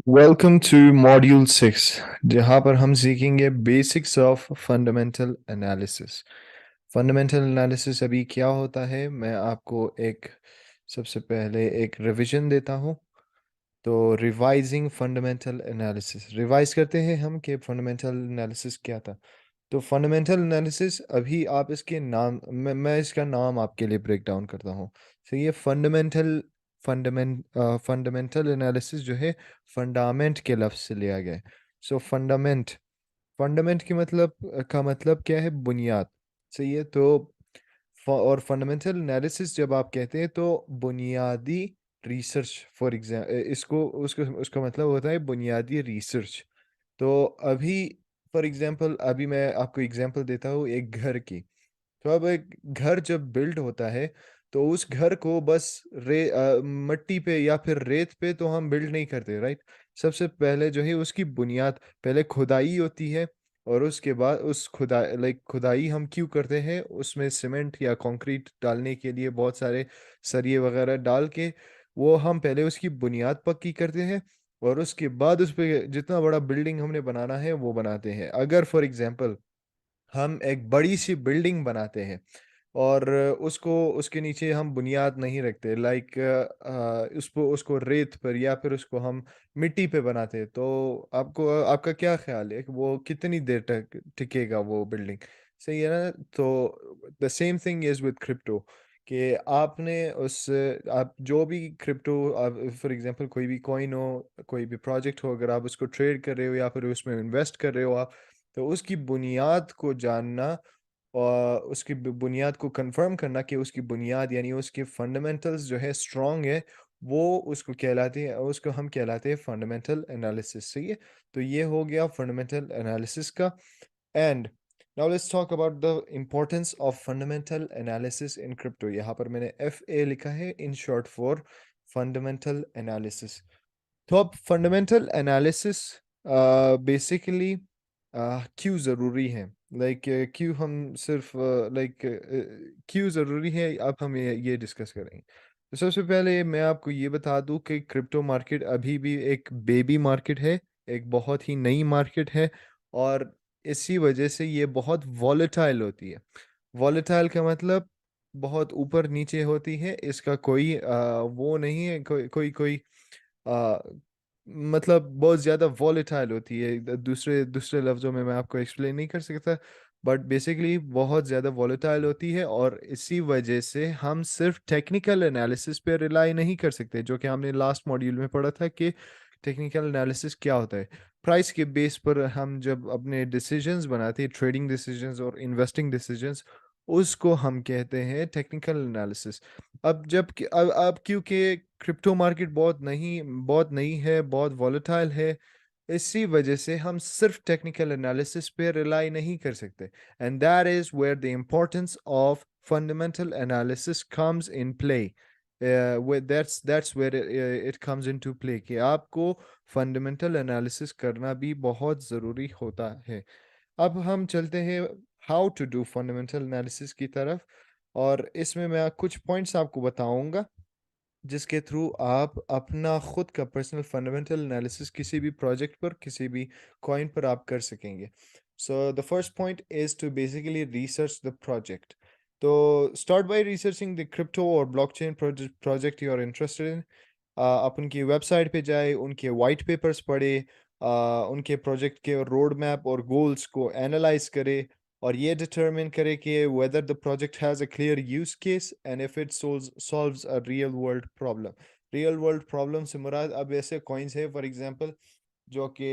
Welcome to module 6 जहाँ पर हम सीखेंगे basics of fundamental analysis. Fundamental analysis अभी क्या होता है, मैं आपको एक सबसे पहले एक रिवीजन देता हूँ। तो रिवाइजिंग फंडामेंटल एनालिसिस रिवाइज करते हैं हम कि फंडामेंटल एनालिसिस क्या था। तो फंडामेंटल एनालिसिस अभी आप इसके नाम मैं इसका नाम आपके लिए ब्रेक डाउन करता हूँ। तो ये फंडामेंटल एनालिसिस जो है फंडामेंट के लफ्ज़ से लिया गया है। सो फंडामेंट फंडामेंट का मतलब क्या है? बुनियाद। सही है। तो और फंडामेंटल एनालिसिस जब आप कहते हैं तो बुनियादी रिसर्च, फॉर एग्जाम्पल इसको उसको उसका मतलब होता है बुनियादी रिसर्च। तो अभी फॉर एग्जांपल अभी मैं आपको एग्जांपल देता हूँ एक घर की। तो अब एक घर जब बिल्ड होता है तो उस घर को बस मिट्टी पे या फिर रेत पे तो हम बिल्ड नहीं करते, राइट। सबसे पहले जो है उसकी बुनियाद पहले खुदाई होती है। और उसके बाद उस खुदाई हम क्यों करते हैं? उसमें सीमेंट या कंक्रीट डालने के लिए बहुत सारे सरिये वगैरह डाल के वो हम पहले उसकी बुनियाद पक्की करते हैं। और उसके बाद उस पे जितना बड़ा बिल्डिंग हमने बनाना है वो बनाते हैं। अगर फॉर एग्जांपल हम एक बड़ी सी बिल्डिंग बनाते हैं और उसको उसके नीचे हम बुनियाद नहीं रखते, लाइक उसको उसको रेत पर या फिर उसको हम मिट्टी पे बनाते हैं, तो आपको आपका क्या ख्याल है कि वो कितनी देर तक टिकेगा वो बिल्डिंग? सही है ना। तो the same thing is with crypto कि आपने उस आप जो भी क्रिप्टो, फॉर एग्जांपल कोई भी कॉइन हो, कोई भी प्रोजेक्ट हो, अगर आप उसको ट्रेड कर रहे हो या फिर उसमें इन्वेस्ट कर रहे हो आप, तो उसकी बुनियाद को जानना और उसकी बुनियाद को कंफर्म करना कि उसकी बुनियाद यानी उसके फंडामेंटल्स जो है स्ट्रांग है, वो उसको कहलाते हैं, उसको हम कहलाते हैं फंडामेंटल एनालिसिस। सही है। तो ये हो गया फंडामेंटल एनालिसिस का। And now let's talk about the importance of fundamental analysis in crypto. यहाँ पर मैंने एफ ए लिखा है, in short for fundamental analysis. तो अब फंडामेंटल एनालिसिस बेसिकली क्यों ज़रूरी है? लाइक क्यों हम सिर्फ लाइक क्यों ज़रूरी है, अब हम ये डिस्कस करेंगे। तो सबसे पहले मैं आपको ये बता दूं कि क्रिप्टो मार्केट अभी भी एक बेबी मार्केट है, एक बहुत ही नई मार्केट है। और इसी वजह से ये बहुत वॉलेटाइल होती है। वॉलेटाइल का मतलब बहुत ऊपर नीचे होती है, इसका कोई वो नहीं है, कोई आ, मतलब बहुत ज़्यादा वॉलेटाइल होती है। दूसरे दूसरे लफ्ज़ों में मैं आपको एक्सप्लेन नहीं कर सकता, बट बेसिकली बहुत ज़्यादा वॉलेटाइल होती है। और इसी वजह से हम सिर्फ टेक्निकल एनालिसिस पे रिलाई नहीं कर सकते, जो कि हमने लास्ट मॉड्यूल में पढ़ा था कि टेक्निकल एनालिसिस क्या होता है। प्राइस के बेस पर हम जब अपने डिसीजंस बनाते हैं, ट्रेडिंग डिसीजंस और इन्वेस्टिंग डिसीजंस, उसको हम कहते हैं टेक्निकल एनालिसिस। अब क्योंकि क्रिप्टो मार्केट बहुत नई है, बहुत वॉलेटाइल है, इसी वजह से हम सिर्फ टेक्निकल एनालिसिस पे रिलाई नहीं कर सकते। And that is where the importance of fundamental analysis comes in play. That's where it comes into play कि आपको फंडामेंटल एनालिसिस करना भी बहुत ज़रूरी होता है। अब हम चलते हैं how to do fundamental analysis की तरफ। और इसमें मैं कुछ पॉइंट्स आपको बताऊंगा जिसके थ्रू आप अपना खुद का पर्सनल फंडामेंटल एनालिसिस किसी भी प्रोजेक्ट पर, किसी भी कॉइन पर आप कर सकेंगे। So the first point is to basically research the project. तो start by researching the crypto और blockchain project you are interested in. आप उनकी वेबसाइट पे जाए, उनके वाइट पेपर्स पढ़े, उनके प्रोजेक्ट के रोड मैप और गोल्स को एनालाइज करे और ये डिटरमिन करे कि whether the project has a clear use case and if it solves a real world problem। Real world problem से मुराद अब ऐसे कॉइन्स है फॉर एग्जांपल जो कि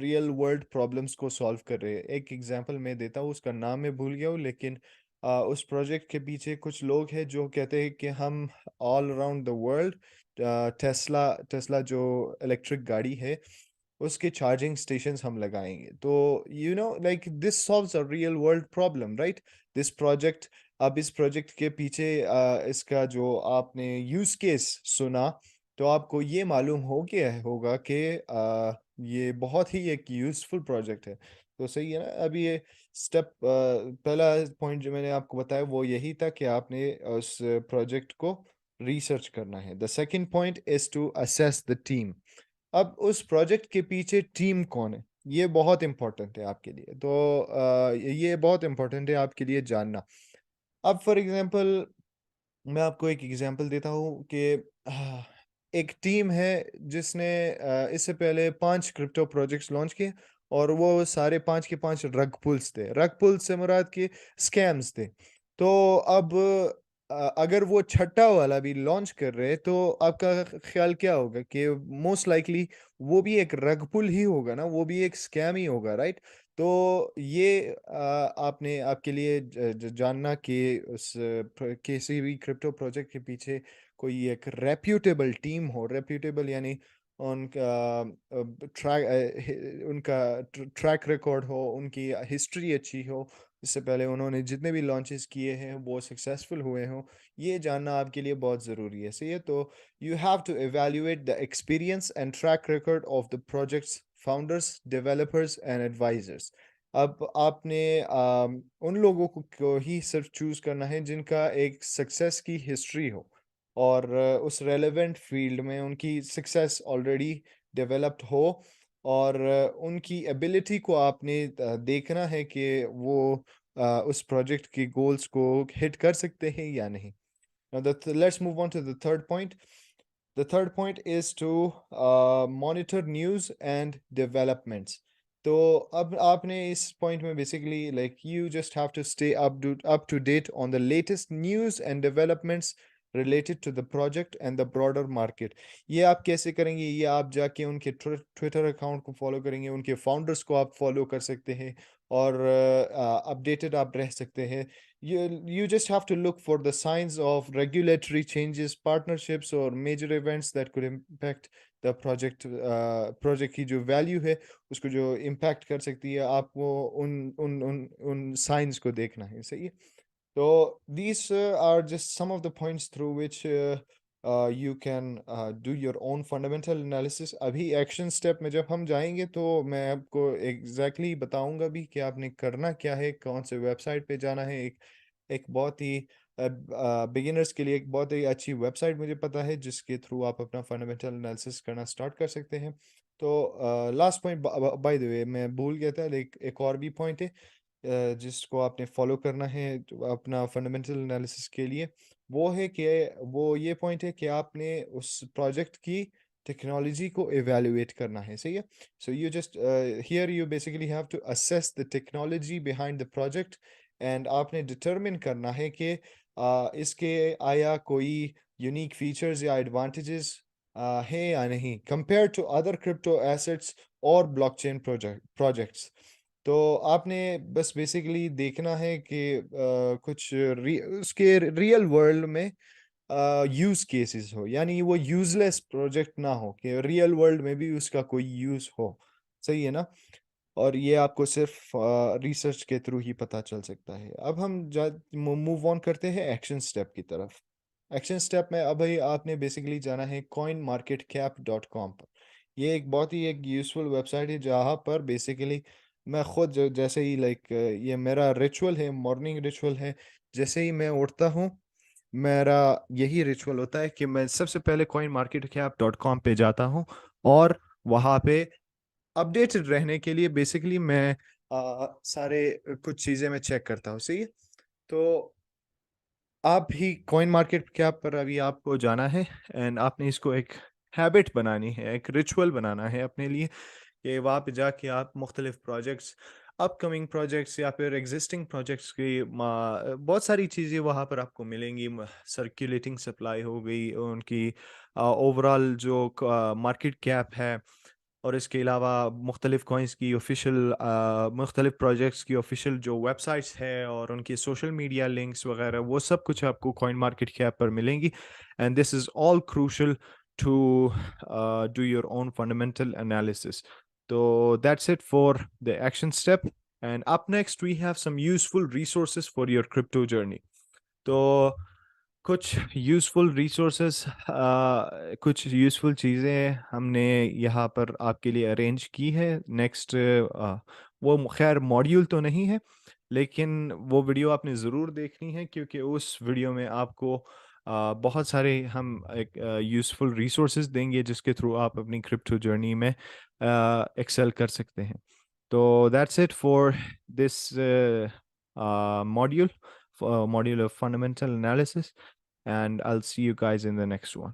रियल वर्ल्ड प्रॉब्लम्स को सॉल्व कर रहे हैं। एक एग्जांपल मैं देता हूँ, उसका नाम मैं भूल गया हूँ, लेकिन उस प्रोजेक्ट के पीछे कुछ लोग हैं जो कहते हैं कि हम all around the world Tesla Tesla जो इलेक्ट्रिक गाड़ी है उसके चार्जिंग स्टेशंस हम लगाएंगे। तो like this solves a real world problem, right. This project अब इस प्रोजेक्ट के पीछे इसका जो आपने यूज केस सुना तो आपको ये मालूम हो गया होगा कि ये बहुत ही एक यूजफुल प्रोजेक्ट है। तो सही है ना। अभी ये स्टेप पहला पॉइंट जो मैंने आपको बताया वो यही था कि आपने उस प्रोजेक्ट को रिसर्च करना है। The second point is to assess the team. अब उस प्रोजेक्ट के पीछे टीम कौन है, ये बहुत इंपॉर्टेंट है आपके लिए। तो ये बहुत इंपॉर्टेंट है आपके लिए जानना। अब फॉर एग्जांपल मैं आपको एक एग्जांपल देता हूँ कि एक टीम है जिसने इससे पहले 5 क्रिप्टो प्रोजेक्ट्स लॉन्च किए, और वो सारे 5 के 5 रग पुल्स थे। रग पुल्स से मुराद के स्कैम्स थे। तो अब अगर वो छठा वाला भी लॉन्च कर रहे हैं, तो आपका ख्याल क्या होगा कि मोस्ट लाइकली वो भी एक रग पुल ही होगा ना, वो भी एक स्कैम ही होगा, राइट? तो ये आपने आपके लिए जानना कि किसी भी क्रिप्टो प्रोजेक्ट के पीछे कोई एक रेप्यूटेबल टीम हो। रेप्यूटेबल यानी उनका उनका ट्रैक रिकॉर्ड हो, उनकी हिस्ट्री अच्छी हो, इससे पहले उन्होंने जितने भी लॉन्चेस किए हैं वो सक्सेसफुल हुए हों। ये जानना आपके लिए बहुत ज़रूरी है। सही है। तो you have to evaluate the experience and track record of the project's founders, developers and advisors. अब आपने उन लोगों को ही सिर्फ चूज करना है जिनका एक सक्सेस की हिस्ट्री हो, और उस रेलेवेंट फील्ड में उनकी सक्सेस ऑलरेडी डेवलप्ड हो, और उनकी एबिलिटी को आपने देखना है कि वो उस प्रोजेक्ट के गोल्स को हिट कर सकते हैं या नहीं। Now, let's move on to the third point. The third point is to monitor news and developments. तो अब आपने इस पॉइंट में basically like you just have to stay up to date on the latest news and developments related to the project and the broader market. ये आप कैसे करेंगे? ये आप जाके उनके ट्विटर अकाउंट को फॉलो करेंगे, उनके फाउंडर्स को आप फॉलो कर सकते हैं, और अपडेटेड आप रह सकते हैं। You just have to look for the signs of regulatory changes, partnerships, or major events that could impact the project की जो वैल्यू है उसको जो इम्पैक्ट कर सकती है, आपको उन उन उन उन साइंस को देखना है। सही है। So these are just some of the points through which you can do your own fundamental analysis. अभी एक्शन स्टेप में जब हम जाएंगे तो मैं आपको एग्जैक्टली बताऊंगा भी कि आपने करना क्या है, कौन से वेबसाइट पे जाना है। एक बहुत ही बिगिनर्स के लिए एक बहुत ही अच्छी वेबसाइट मुझे पता है जिसके थ्रू आप अपना फंडामेंटल एनालिसिस करना स्टार्ट कर सकते हैं। तो last point by the way मैं भूल गया था, एक और भी पॉइंट है जिसको आपने फॉलो करना है अपना फंडामेंटल एनालिसिस के लिए। वो है कि वो ये पॉइंट है कि आपने उस प्रोजेक्ट की टेक्नोलॉजी को एवेल्युएट करना है। सही है। So you just here you basically have to assess the technology behind the project, and आपने डिटरमिन करना है कि इसके आया कोई यूनिक फीचर्स या एडवांटेजेस है या नहीं compare to other crypto assets और ब्लॉकचेन प्रोजेक्ट्स। तो आपने बस बेसिकली देखना है कि कुछ उसके रियल वर्ल्ड में यूज केसेस हो, यानी वो यूजलेस प्रोजेक्ट ना हो, कि रियल वर्ल्ड में भी उसका कोई यूज हो। सही है ना। और ये आपको सिर्फ रिसर्च के थ्रू ही पता चल सकता है। अब हम मूव ऑन करते हैं एक्शन स्टेप की तरफ। एक्शन स्टेप में अब ही आपने बेसिकली जाना है coinmarketcap.com पर। ये एक बहुत ही एक यूज़फुल वेबसाइट है जहाँ पर बेसिकली मैं खुद जैसे ही लाइक ये मेरा रिचुअल है, मॉर्निंग रिचुअल है। जैसे ही मैं उठता हूँ मेरा यही रिचुअल होता है कि मैं सबसे पहले coinmarketcap.com पे जाता हूँ, और वहाँ पे अपडेटेड रहने के लिए बेसिकली मैं सारे कुछ चीज़ें मैं चेक करता हूँ। सही है। तो आप भी कॉइन मार्केट कैप पर अभी आपको जाना है, एंड आपने इसको एक हैबिट बनानी है, एक रिचुअल बनाना है अपने लिए, कि वहाँ पे जाके आप मुख्तलिफ प्रोजेक्ट्स, अपकमिंग प्रोजेक्ट्स या फिर एग्जिस्टिंग प्रोजेक्ट्स की बहुत सारी चीज़ें वहाँ पर आपको मिलेंगी। सर्कुलेटिंग सप्लाई हो गई, उनकी ओवरऑल जो मार्केट कैप है, और इसके अलावा मुख्तलिफ कॉइन्स की ऑफिशियल मुख्तलिफ प्रोजेक्ट्स की ऑफिशियल जो वेबसाइट्स है और उनके सोशल मीडिया लिंक्स वगैरह, वो सब कुछ आपको कॉइन मार्केट कैप पर मिलेंगी। And this is all crucial to do your own fundamental analysis. तो that's it for the action step, and up next we have some useful resources for your crypto journey. तो कुछ useful resources, कुछ useful चीज़ें हमने यहाँ पर आपके लिए अरेंज की है। नेक्स्ट वो खैर मॉड्यूल तो नहीं है, लेकिन वो वीडियो आपने ज़रूर देखनी है, क्योंकि उस वीडियो में आपको बहुत सारे हम एक यूज़फुल रिसोर्सेज देंगे जिसके थ्रू आप अपनी क्रिप्टो जर्नी में एक्सेल कर सकते हैं. तो that's it for this module, module of fundamental analysis, and I'll see you guys in the next one.